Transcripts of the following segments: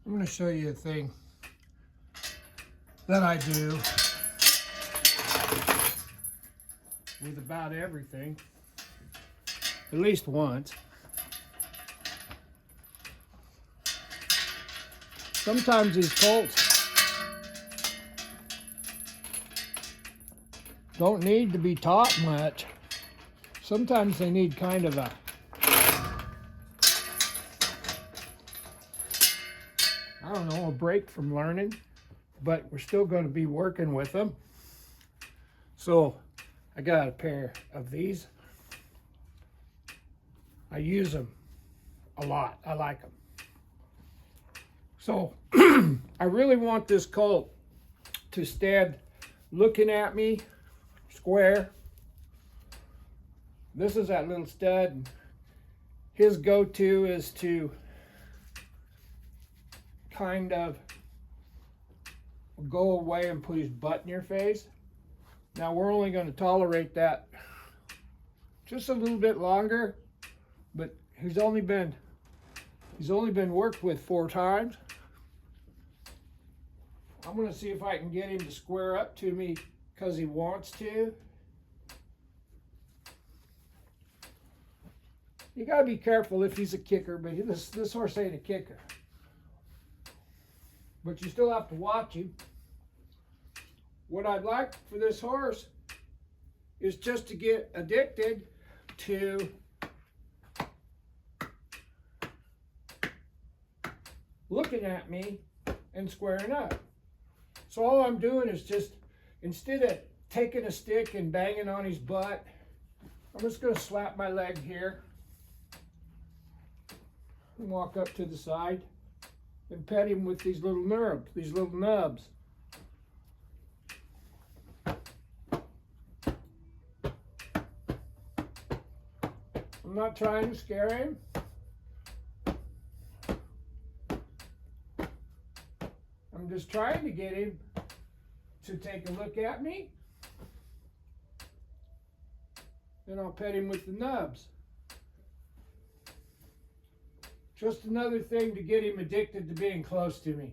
I'm going to show you a thing that I do with about everything, at least once. Sometimes these colts don't need to be taught much. Sometimes they need kind of a a break from learning, but we're still going to be working with them. So I got a pair of these. I use them a lot. I like them. So I really want this colt to stand looking at me square. This is that little stud. His go-to is to kind of go away and put his butt in your face. Now we're only going to tolerate that just a little bit longer, but he's only been worked with 4 times. I'm going to see if I can get him to square up to me because he wants to. You got to be careful if he's a kicker, but this horse ain't a kicker. But you still have to watch him. What I'd like for this horse is just to get addicted to looking at me and squaring up. So all I'm doing is just, instead of taking a stick and banging on his butt, I'm just going to slap my leg here and walk up to the side and pet him with these little nubs. I'm not trying to scare him. I'm just trying to get him to take a look at me. Then I'll pet him with the nubs. Just another thing to get him addicted to being close to me.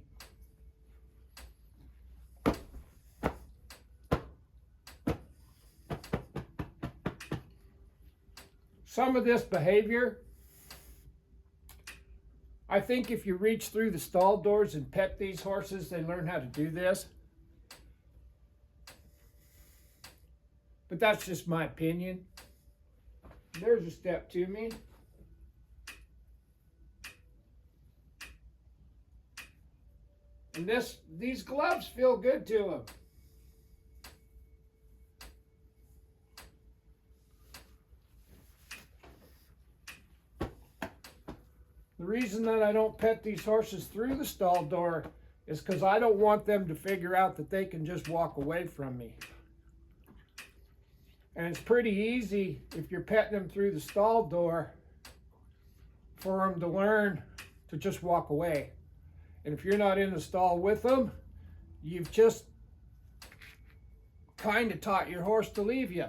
Some of this behavior, I think if you reach through the stall doors and pet these horses, they learn how to do this. But that's just my opinion. There's a step to me. And these gloves feel good to him. The reason that I don't pet these horses through the stall door is because I don't want them to figure out that they can just walk away from me. And it's pretty easy if you're petting them through the stall door for them to learn to just walk away. And if you're not in the stall with them, you've just kind of taught your horse to leave you.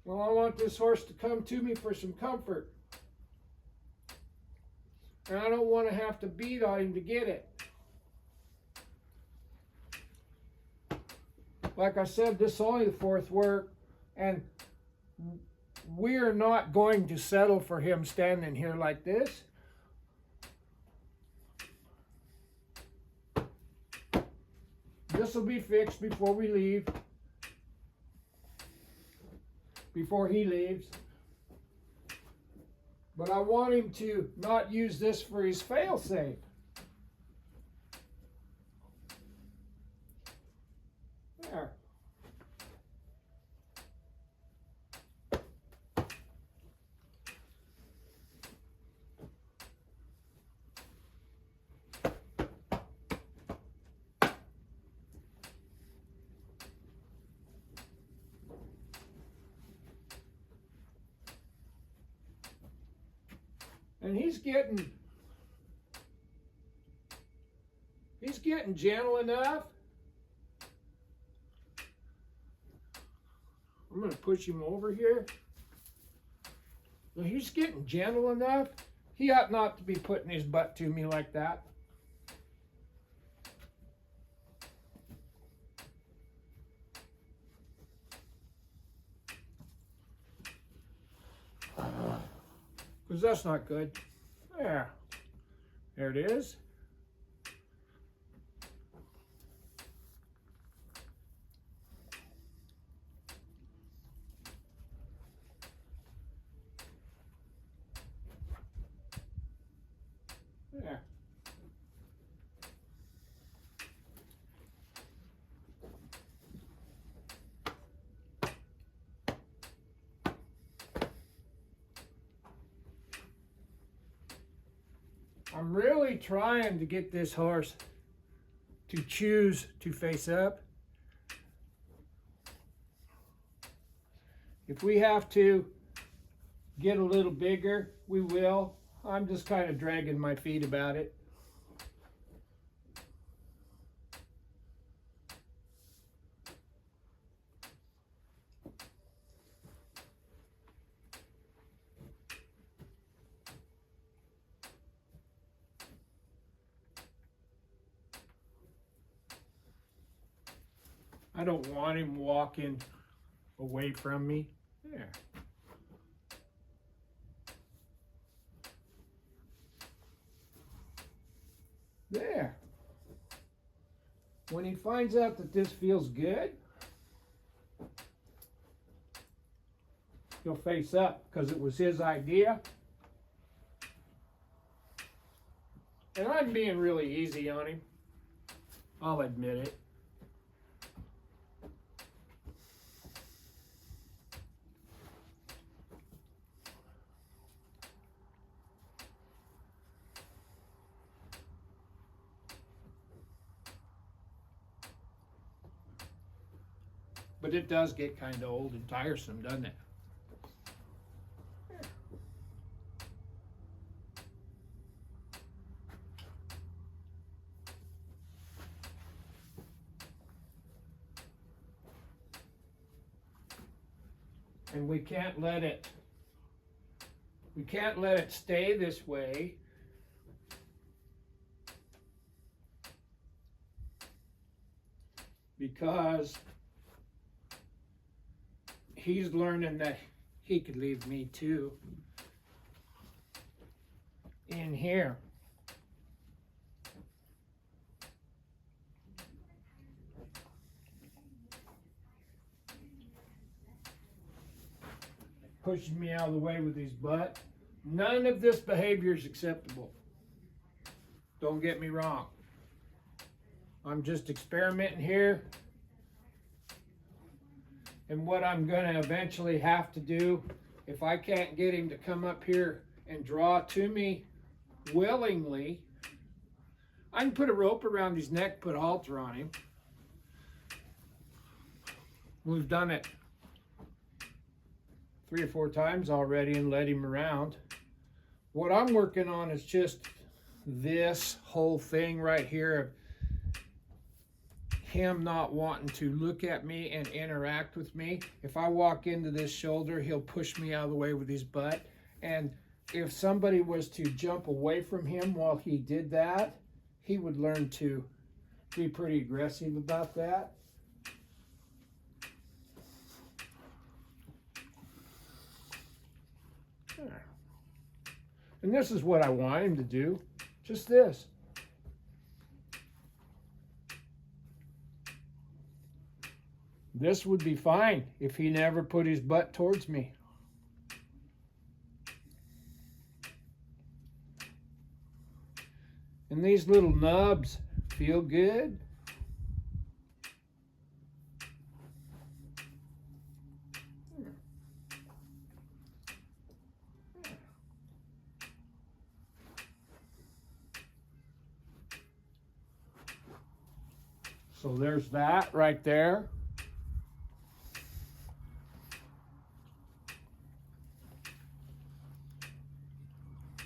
Well, I want this horse to come to me for some comfort. And I don't want to have to beat on him to get it. Like I said, this is only the 4th work, and we're not going to settle for him standing here like this. This will be fixed before we leave. Before he leaves. But I want him to not use this for his fail-safe. There. And he's getting gentle enough. I'm going to push him over here. Well, he's getting gentle enough. He ought not to be putting his butt to me like that. Because that's not good. There. There it is. There. I'm really trying to get this horse to choose to face up. If we have to get a little bigger, we will. I'm just kind of dragging my feet about it. I don't want him walking away from me. There. There. When he finds out that this feels good, he'll face up because it was his idea. And I'm being really easy on him. I'll admit it. But it does get kind of old and tiresome, doesn't it? And we can't let it stay this way. Because he's learning that he could leave me too in here. Pushing me out of the way with his butt. None of this behavior is acceptable. Don't get me wrong. I'm just experimenting here. And what I'm going to eventually have to do, if I can't get him to come up here and draw to me willingly, I can put a rope around his neck, put a halter on him. We've done it 3 or 4 times already and let him around. What I'm working on is just this whole thing right here, him not wanting to look at me and interact with me. If I walk into this shoulder, he'll push me out of the way with his butt. And if somebody was to jump away from him while he did that, he would learn to be pretty aggressive about that. And this is what I want him to do. Just this. This would be fine if he never put his butt towards me. And these little nubs feel good. So there's that right there.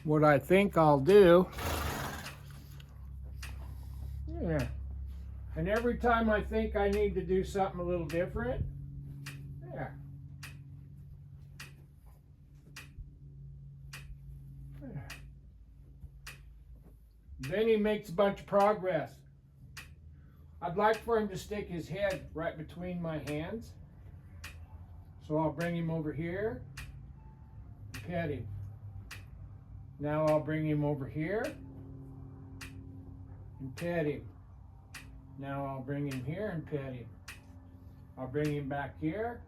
What I think I'll do, yeah, and every time I think I need to do something a little different, yeah, Then he makes a bunch of progress. I'd like for him to stick his head right between my hands. So I'll bring him over here, pet him. Now I'll bring him over here and pet him. Now I'll bring him here and pet him. I'll bring him back here.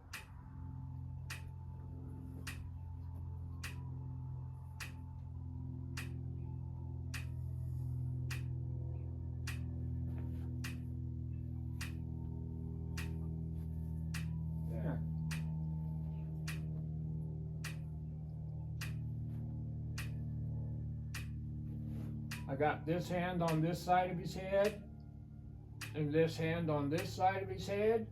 There. I got this hand on this side of his head and this hand on this side of his head.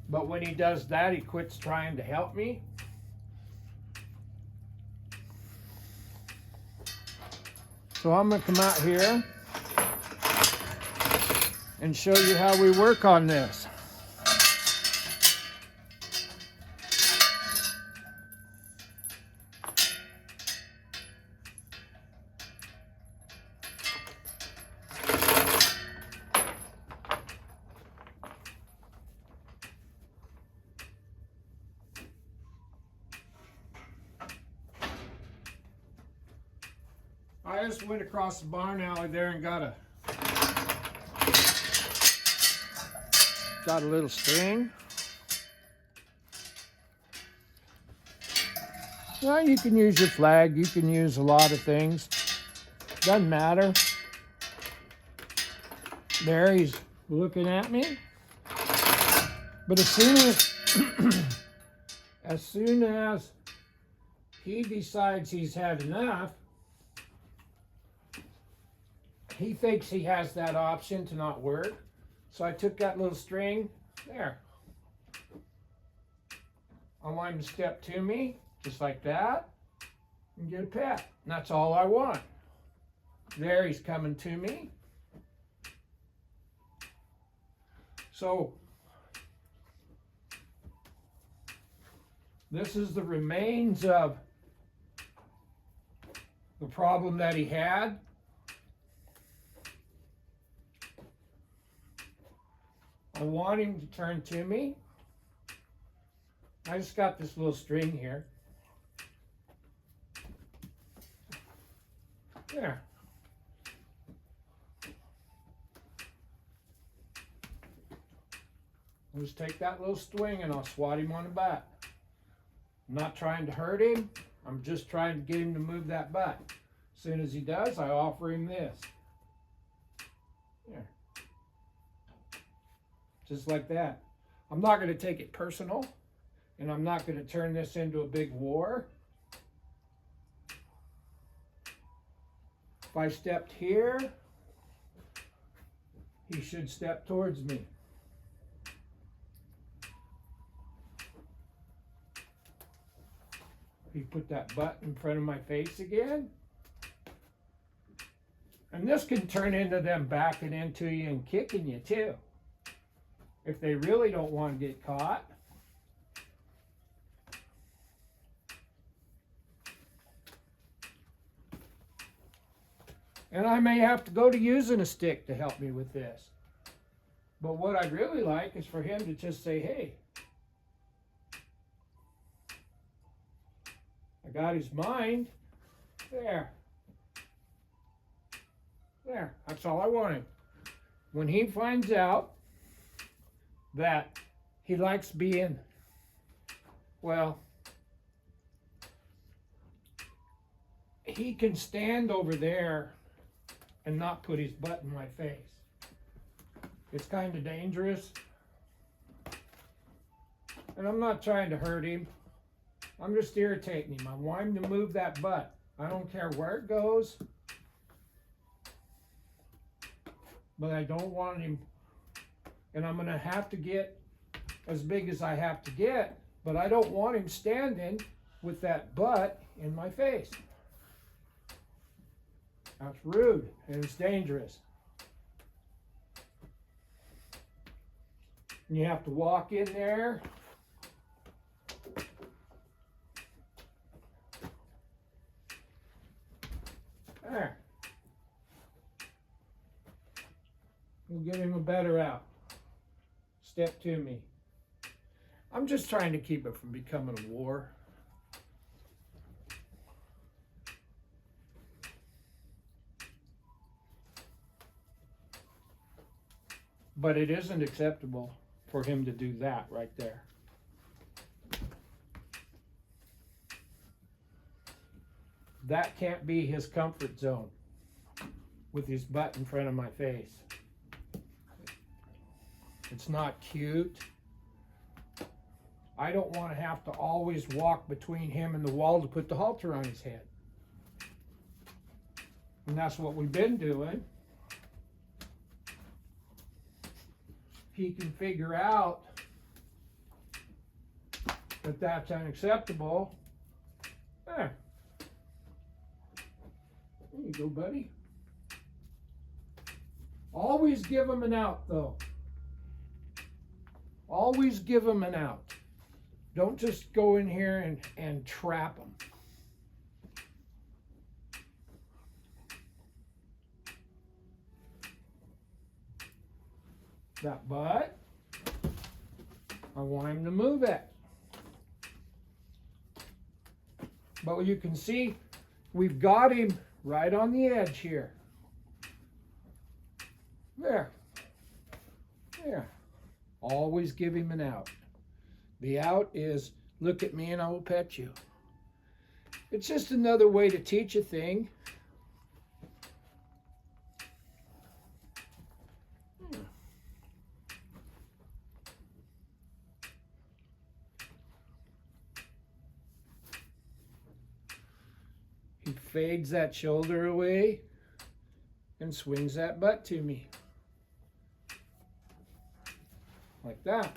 But when he does that, he quits trying to help me. So I'm going to come out here and show you how we work on this. I just went across the barn alley there and got a little string. Well, you can use your flag, you can use a lot of things. Doesn't matter. There, he's looking at me. But as soon as he decides he's had enough, he thinks he has that option to not work. So I took that little string, there. I want him to step to me, just like that, and get a pet. And that's all I want. There, he's coming to me. So, this is the remains of the problem that he had. I want him to turn to me. I just got this little string here. There. I'll just take that little string and I'll swat him on the butt. I'm not trying to hurt him. I'm just trying to get him to move that butt. As soon as he does, I offer him this. There. Just like that. I'm not going to take it personal, and I'm not going to turn this into a big war. If I stepped here, he should step towards me. He put that butt in front of my face again. And this can turn into them backing into you and kicking you too, if they really don't want to get caught. And I may have to go to using a stick to help me with this. But what I'd really like is for him to just say, hey, I got his mind. There. There. That's all I want him. When he finds out that he likes being, well, he can stand over there and not put his butt in my face. It's kind of dangerous. And I'm not trying to hurt him. I'm just irritating him. I want him to move that butt. I don't care where it goes. But I don't want him, and I'm going to have to get as big as I have to get, but I don't want him standing with that butt in my face. That's rude, and it's dangerous. And you have to walk in there. better out. Step to me. I'm just trying to keep it from becoming a war. But it isn't acceptable for him to do that right there. That can't be his comfort zone with his butt in front of my face. It's not cute. I don't want to have to always walk between him and the wall to put the halter on his head. And that's what we've been doing. He can figure out that that's unacceptable. There. There you go, buddy. Always give him an out, though. Always give him an out. Don't just go in here and trap him. That butt, I want him to move it. But you can see we've got him right on the edge here. There. There. Always give him an out. The out is, look at me and I will pet you. It's just another way to teach a thing. He fades that shoulder away and swings that butt to me. Like that.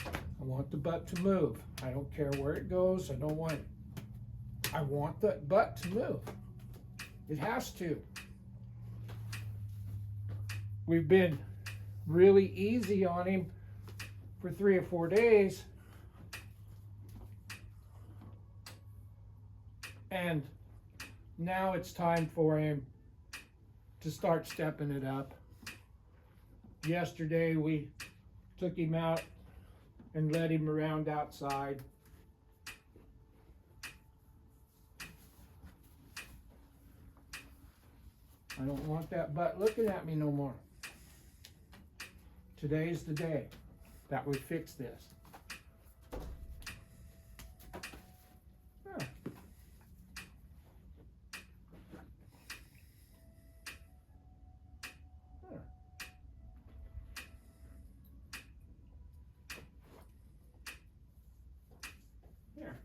I want the butt to move. I don't care where it goes. I want the butt to move. It has to. We've been really easy on him for 3 or 4 days. And now it's time for him to start stepping it up. Yesterday we took him out and led him around outside. I don't want that butt looking at me no more. Today's the day that we fix this. Yeah. Yeah. There.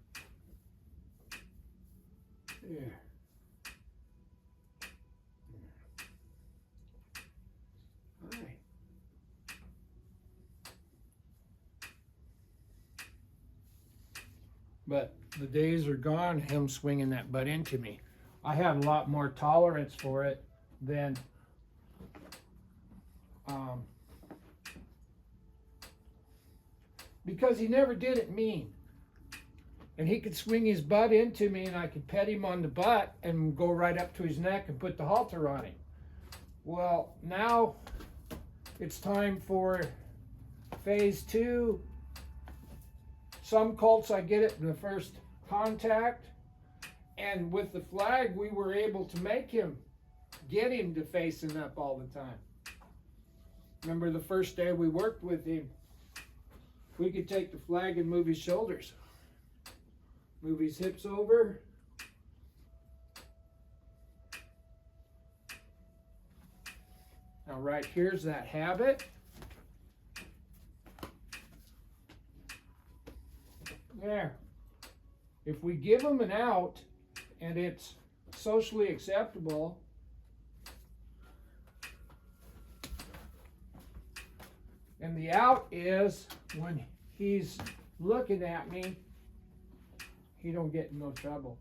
There. But the days are gone, him swinging that butt into me. I have a lot more tolerance for it than because he never did it mean. And he could swing his butt into me and I could pet him on the butt and go right up to his neck and put the halter on him. Well, now it's time for phase 2. Some colts, I get it in the first contact, and with the flag, we were able to get him to facing up all the time. Remember the first day we worked with him, we could take the flag and move his shoulders, move his hips over. Now right here's that habit. There. If we give them an out and it's socially acceptable, and the out is when he's looking at me, he don't get in no trouble.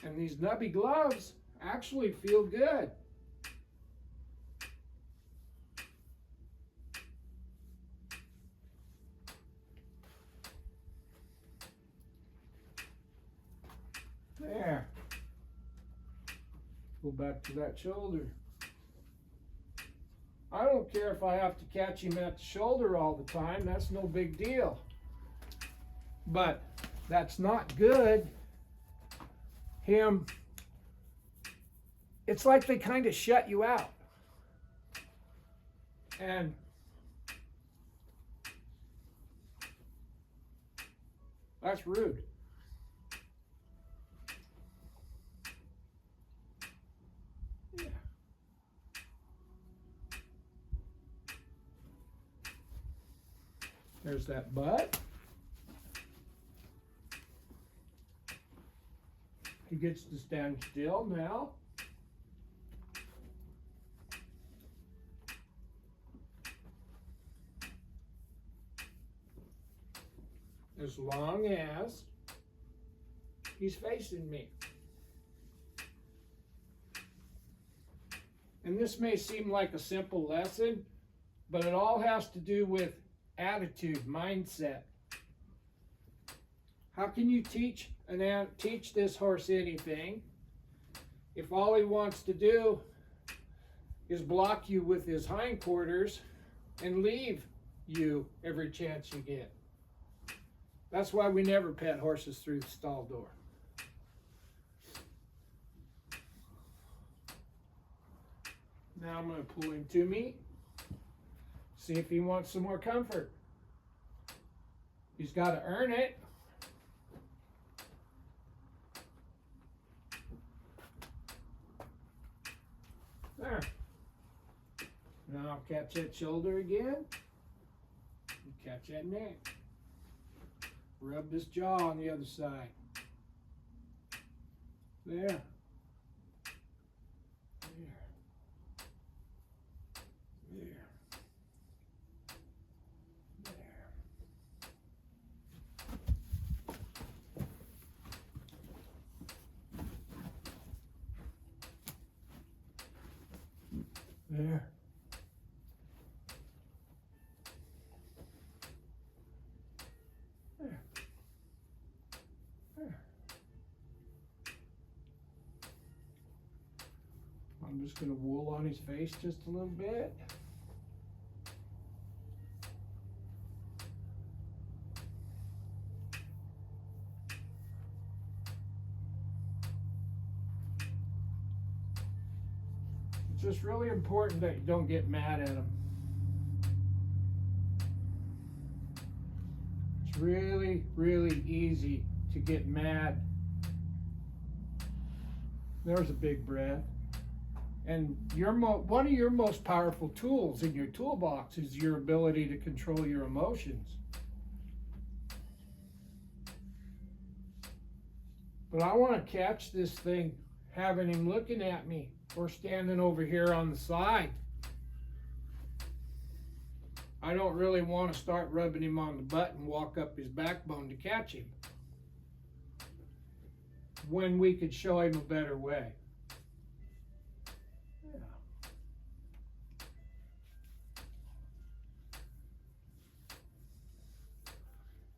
And these nubby gloves actually feel good. There. Go back to that shoulder. I don't care if I have to catch him at the shoulder all the time. That's no big deal. But that's not good. It's like they kind of shut you out. And that's rude. Yeah. There's that butt. He gets to stand still now. As long as he's facing me. And this may seem like a simple lesson, but it all has to do with attitude, mindset. How can you teach this horse anything if all he wants to do is block you with his hindquarters and leave you every chance you get? That's why we never pet horses through the stall door. Now I'm going to pull him to me, see if he wants some more comfort. He's got to earn it. There. Now I'll catch that shoulder again. And catch that neck. Rub this jaw on the other side. There. There. There. There. There. I'm just going to wool on his face just a little bit. It's just really important that you don't get mad at him. It's really, really easy to get mad. There's a big breath. And one of your most powerful tools in your toolbox is your ability to control your emotions. But I want to catch this thing having him looking at me or standing over here on the side. I don't really want to start rubbing him on the butt and walk up his backbone to catch him, when we could show him a better way.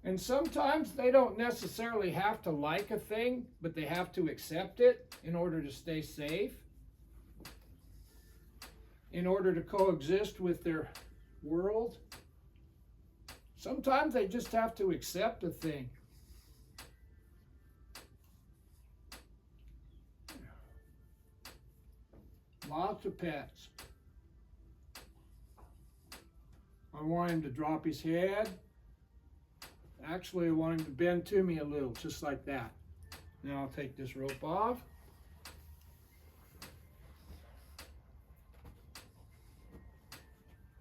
And sometimes they don't necessarily have to like a thing, but they have to accept it in order to stay safe, in order to coexist with their world. Sometimes they just have to accept a thing. Lots of pets. I want him to drop his head. Actually, I want him to bend to me a little, just like that. Now I'll take this rope off.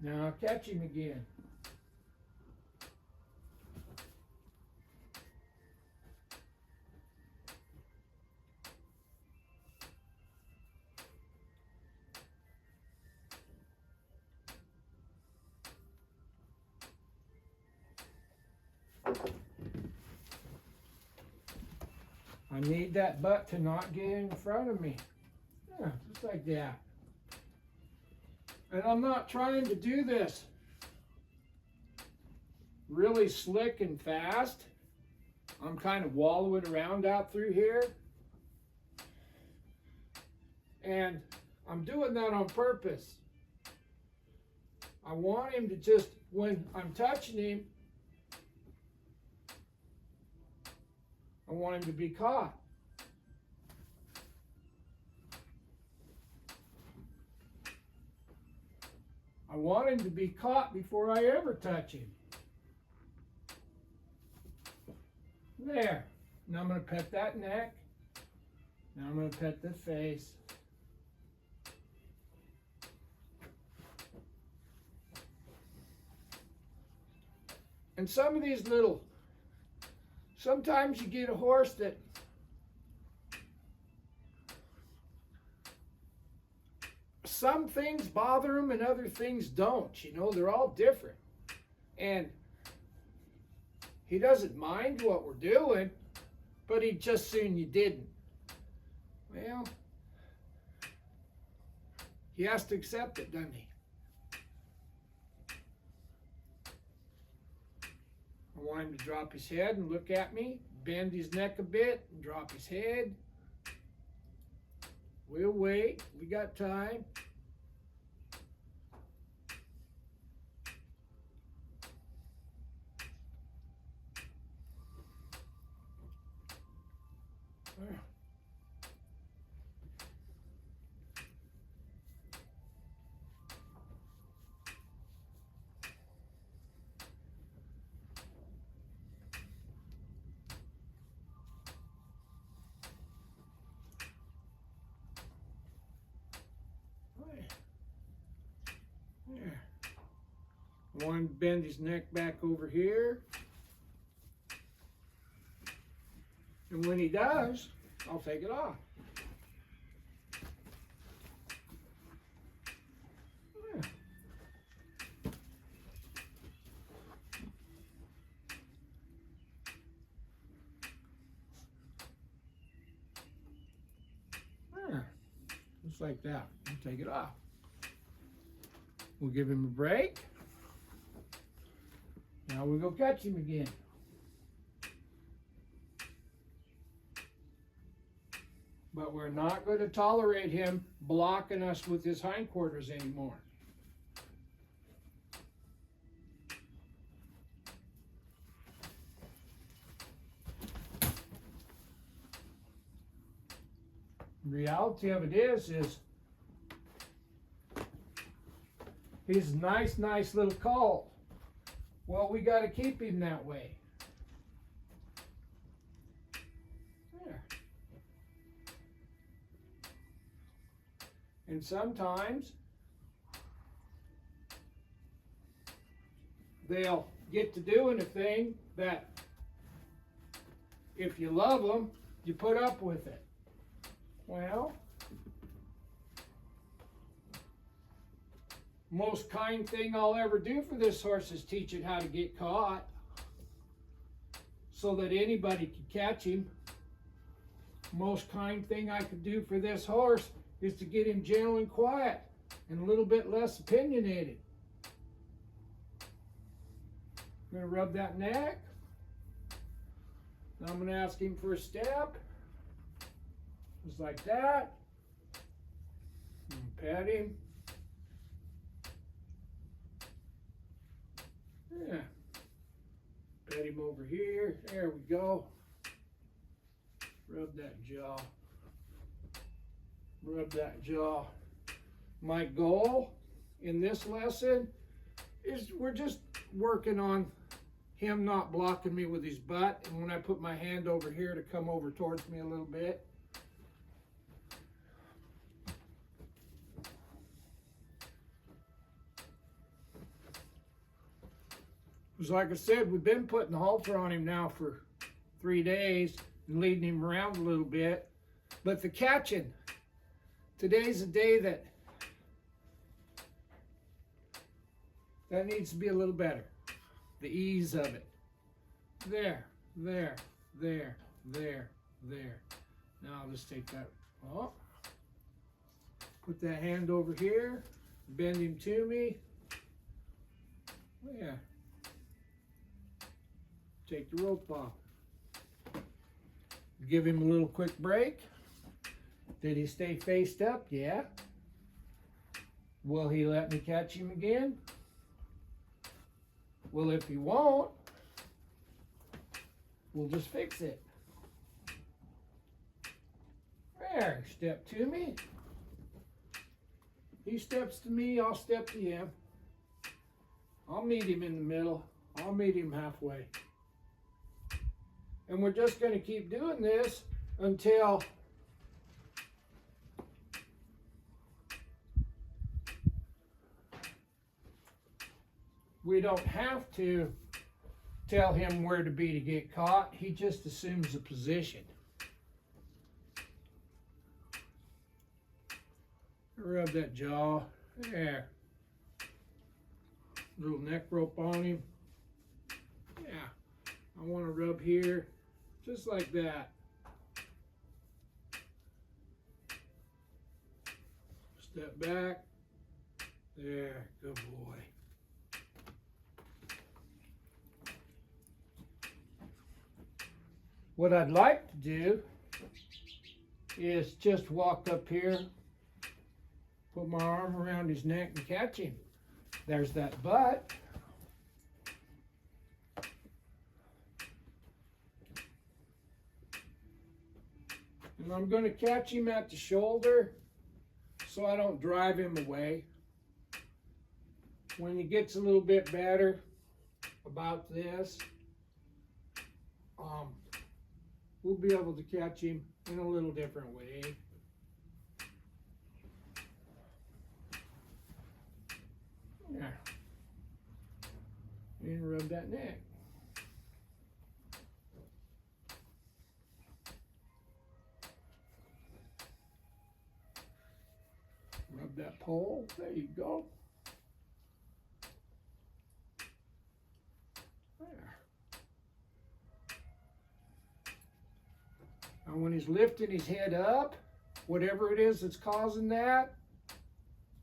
Now I'll catch him again. I need that butt to not get in front of me. Yeah, just like that. And I'm not trying to do this really slick and fast. I'm kind of wallowing around out through here. And I'm doing that on purpose. I want him to just, when I'm touching him, I want him to be caught. I want him to be caught before I ever touch him. There. Now I'm going to pet that neck. Now I'm going to pet the face. And some of these little, sometimes you get a horse that some things bother him and other things don't. You know, they're all different. And he doesn't mind what we're doing, but he'd just soon you didn't. Well, he has to accept it, doesn't he? I want him to drop his head and look at me, bend his neck a bit, and drop his head. We'll wait. We got time. There. I want him to bend his neck back over here. And when he does, I'll take it off. There. There. Just like that. I'll take it off. We'll give him a break. Now we'll go catch him again. But we're not going to tolerate him blocking us with his hindquarters anymore. The reality of it is he's a nice little colt. Well, we got to keep him that way. There. And sometimes they'll get to doing a thing that if you love them, you put up with it. Well, most kind thing I'll ever do for this horse is teach it how to get caught so that anybody can catch him. Most kind thing I could do for this horse is to get him gentle and quiet and a little bit less opinionated. I'm going to rub that neck. Now I'm going to ask him for a step. Just like that. And pat him. Yeah. Pat him over here. There we go. Rub that jaw. Rub that jaw. My goal in this lesson is we're just working on him not blocking me with his butt. And when I put my hand over here to come over towards me a little bit. Because like I said, we've been putting the halter on him now for 3 days and leading him around a little bit. But the catching, today's a day that needs to be a little better. The ease of it. There, there, there, there, there. Now I'll just take that off. Put that hand over here. Bend him to me. Yeah. Take the rope off. Give him a little quick break. Did he stay faced up? Yeah. Will he let me catch him again? Well, if he won't, we'll just fix it. There, step to me. He steps to me, I'll step to him. I'll meet him in the middle. I'll meet him halfway. And we're just going to keep doing this until we don't have to tell him where to be to get caught. He just assumes the position. Rub that jaw. There. Little neck rope on him. Yeah. I want to rub here. Just like that. Step back. There. Good boy. What I'd like to do is just walk up here, put my arm around his neck and catch him. There's that butt. And I'm going to catch him at the shoulder so I don't drive him away. When he gets a little bit better about this, we'll be able to catch him in a little different way. Yeah. And rub that neck. Rub that pole. There you go. There. Now when he's lifting his head up, whatever it is that's causing that,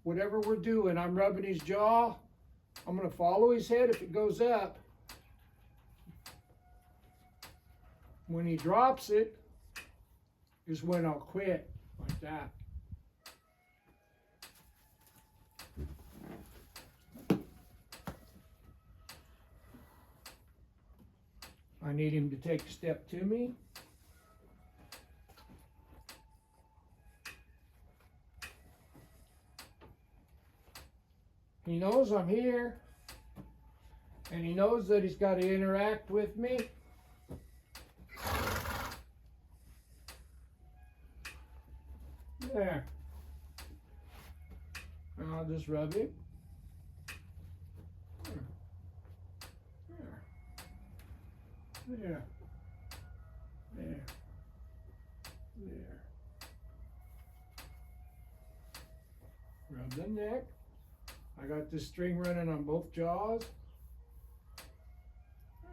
whatever we're doing, I'm rubbing his jaw. I'm going to follow his head if it goes up. When he drops it is when I'll quit, like that. I need him to take a step to me. He knows I'm here, and he knows that he's got to interact with me. There. And I'll just rub him. There. There. There. Rub the neck. I got this string running on both jaws.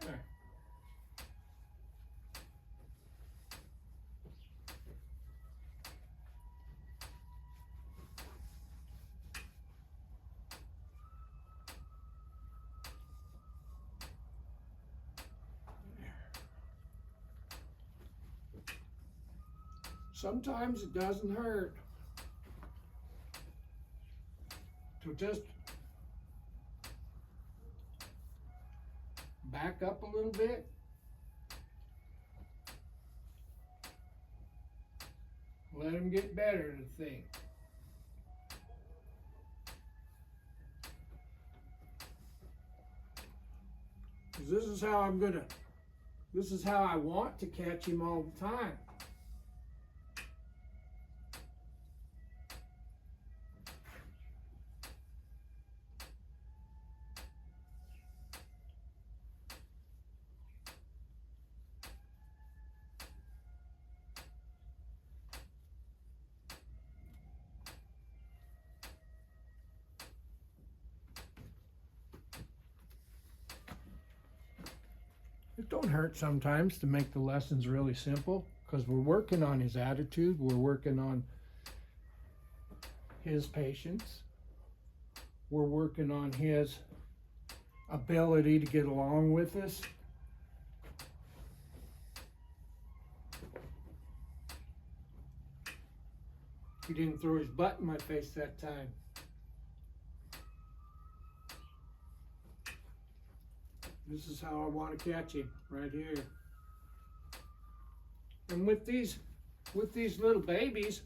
There. Sometimes it doesn't hurt to just back up a little bit. Let him get better at the thing. This is how this is how I want to catch him all the time. It don't hurt sometimes to make the lessons really simple, because we're working on his attitude, we're working on his patience, we're working on his ability to get along with us. He didn't throw his butt in my face that time. This is how I want to catch him, right here. And with these little babies,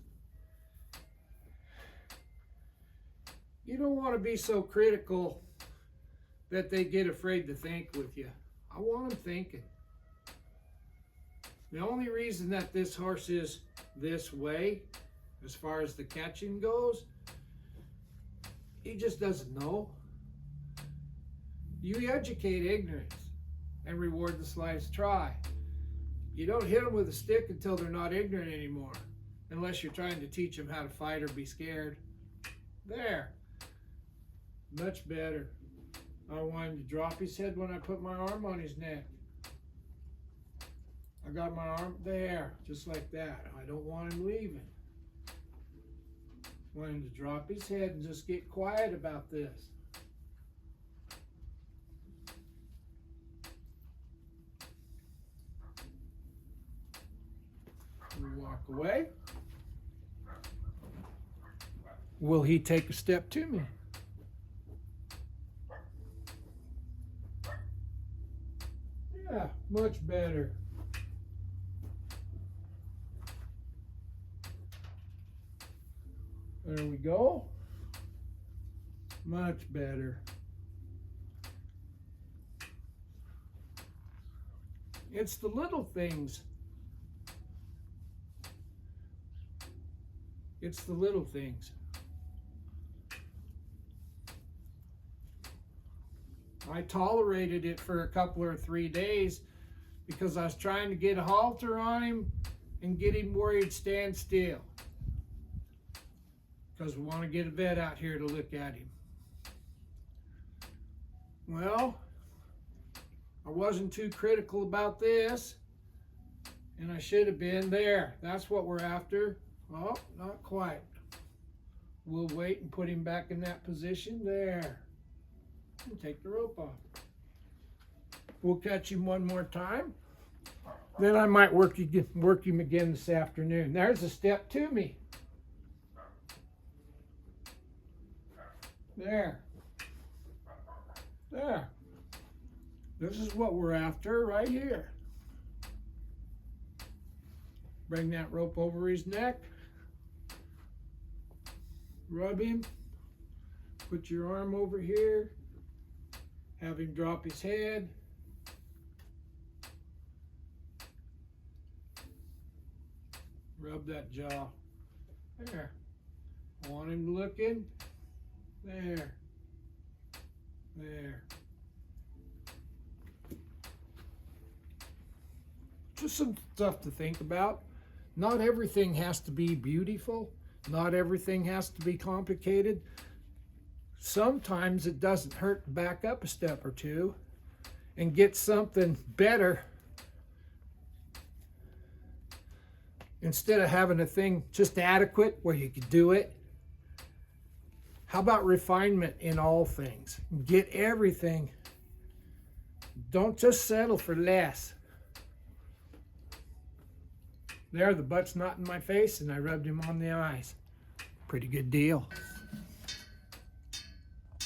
you don't want to be so critical that they get afraid to think with you. I want them thinking. The only reason that this horse is this way, as far as the catching goes, he just doesn't know. You educate ignorance and reward the slightest try. You don't hit them with a stick until they're not ignorant anymore, unless you're trying to teach them how to fight or be scared. There. Much better. I want him to drop his head when I put my arm on his neck. I got my arm there, just like that. I don't want him leaving. I want him to drop his head and just get quiet about this. We walk away. Will he take a step to me? Yeah, much better. There we go. Much better. It's the little things. It's the little things. I tolerated it for a couple or 3 days because I was trying to get a halter on him and get him where he'd stand still. Because we want to get a vet out here to look at him. Well, I wasn't too critical about this, and I should have been there. That's what we're after. Oh, not quite. We'll wait and put him back in that position there. And take the rope off. We'll catch him one more time. Then I might work him again this afternoon. There's a step to me. There. There. This is what we're after right here. Bring that rope over his neck. Rub him. Put your arm over here. Have him drop his head. Rub that jaw. There. I want him looking. There. There. Just some stuff to think about. Not everything has to be beautiful. Not everything has to be complicated. Sometimes it doesn't hurt to back up a step or two and get something better instead of having a thing just adequate where you could do it. How about refinement in all things? Get everything. Don't just settle for less. There, the butt's not in my face, and I rubbed him on the eyes. Pretty good deal.